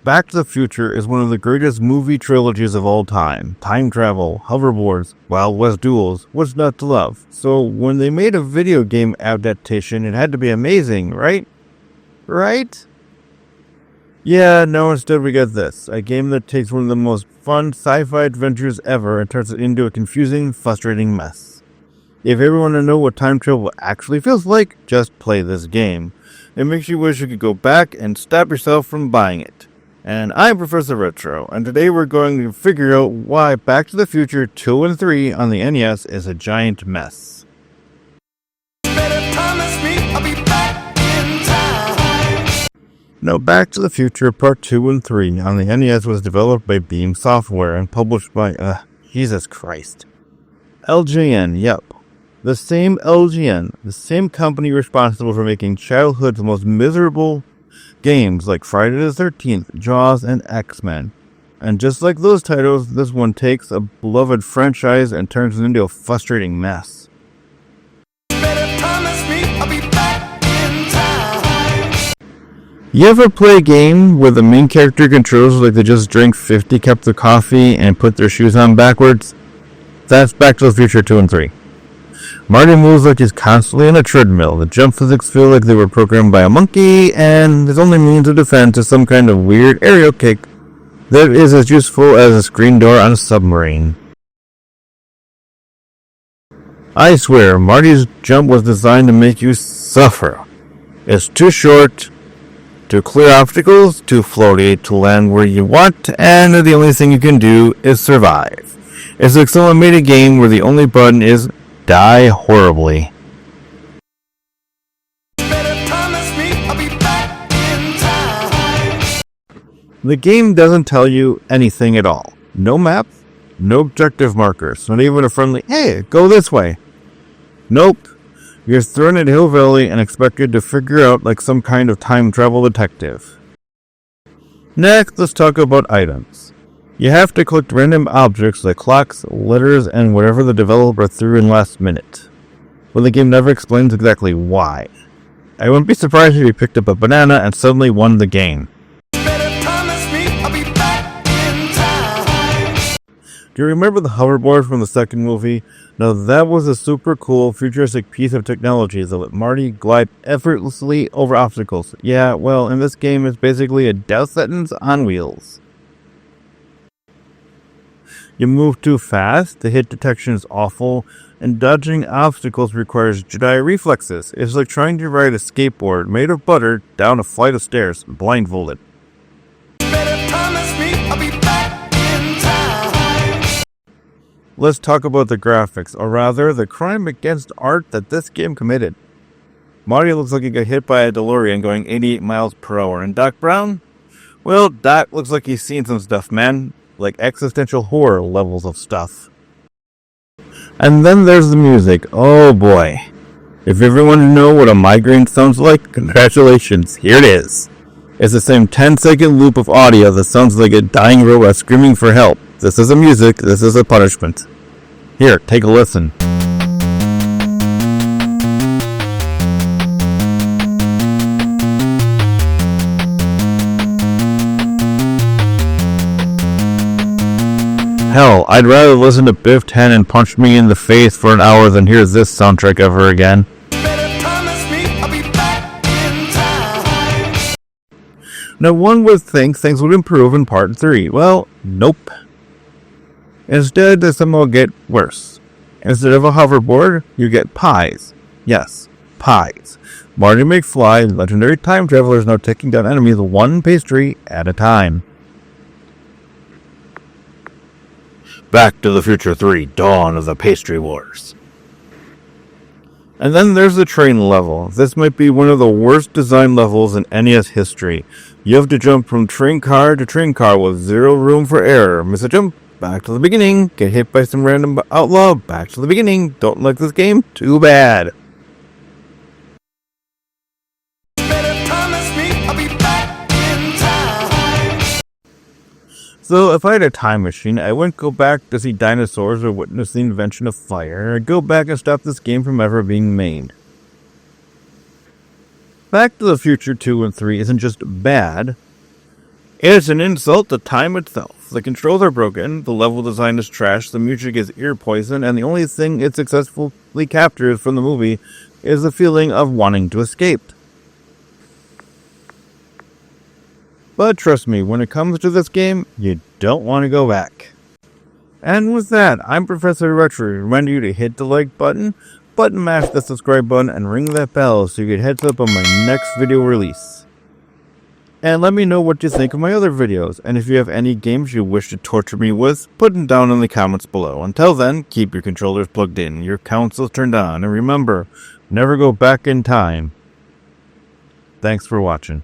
Back to the Future is one of the greatest movie trilogies of all time. Time travel, hoverboards, Wild West duels, what's not to love? So when they made a video game adaptation, it had to be amazing, right? Right? Yeah, no, instead we get this. A game that takes one of the most fun sci-fi adventures ever and turns it into a confusing, frustrating mess. If you ever want to know what time travel actually feels like, just play this game. It makes you wish you could go back and stop yourself from buying it. And I'm Professor Retro, and today we're going to figure out why Back to the Future 2 and 3 on the NES is a giant mess. Now, Back to the Future Part 2 and 3 on the NES was developed by Beam Software and published by, Jesus Christ. LJN, yep. The same LJN, the same company responsible for making childhood's most miserable games like Friday the 13th, Jaws, and X-Men. And just like those titles, this one takes a beloved franchise and turns it into a frustrating mess. You ever play a game where the main character controls like they just drank 50 cups of coffee and put their shoes on backwards? That's Back to the Future 2 and 3. Marty moves like he's constantly on a treadmill. The jump physics feel like they were programmed by a monkey, and his only means of defense is some kind of weird aerial kick that is as useful as a screen door on a submarine. I swear, Marty's jump was designed to make you suffer. It's too short, to clear obstacles, too floaty, to land where you want, and the only thing you can do is survive. It's like someone made a game where the only button is die horribly. The game doesn't tell you anything at all. No map, no objective markers, not even a friendly, hey, go this way. Nope. You're thrown at Hill Valley and expected to figure out like some kind of time travel detective. Next, let's talk about items. You have to collect random objects like clocks, letters, and whatever the developer threw in last minute. But the game never explains exactly why. I wouldn't be surprised if you picked up a banana and suddenly won the game. Do you remember the hoverboard from the second movie? Now that was a super cool futuristic piece of technology that let Marty glide effortlessly over obstacles. Yeah, well, in this game it's basically a death sentence on wheels. You move too fast, the hit detection is awful, and dodging obstacles requires Jedi reflexes. It's like trying to ride a skateboard made of butter down a flight of stairs, blindfolded. Let's talk about the graphics, or rather, the crime against art that this game committed. Marty looks like he got hit by a DeLorean going 88 miles per hour, and Doc Brown? Well, Doc looks like he's seen some stuff, man. Like existential horror levels of stuff. And then there's the music. Oh boy. If you ever want to know what a migraine sounds like, congratulations, here it is. It's the same 10-second loop of audio that sounds like a dying robot screaming for help. This isn't music, this is a punishment. Here, take a listen. Hell, I'd rather listen to Biff Tannen punch me in the face for an hour than hear this soundtrack ever again. Now one would think things would improve in Part 3. Well, nope. Instead, they somehow get worse. Instead of a hoverboard, you get pies. Yes, pies. Marty McFly, legendary time traveler, is now taking down enemies one pastry at a time. Back to the Future 3, Dawn of the Pastry Wars. And then there's the train level. This might be one of the worst design levels in NES history. You have to jump from train car to train car with zero room for error. Miss a jump, back to the beginning. Get hit by some random outlaw, back to the beginning. Don't like this game? Too bad. So if I had a time machine, I wouldn't go back to see dinosaurs or witness the invention of fire. I'd go back and stop this game from ever being made. Back to the Future 2 and 3 isn't just bad, It's an insult to time itself. The controls are broken, the level design is trash, the music is ear poison, and the only thing it successfully captures from the movie is the feeling of wanting to escape. But trust me, when it comes to this game, you don't want to go back. And with that, I'm Professor Retro, reminding you to hit the like button mash the subscribe button, and ring that bell so you get heads up on my next video release. And let me know what you think of my other videos, and if you have any games you wish to torture me with, put them down in the comments below. Until then, keep your controllers plugged in, your consoles turned on, and remember, never go back in time. Thanks for watching.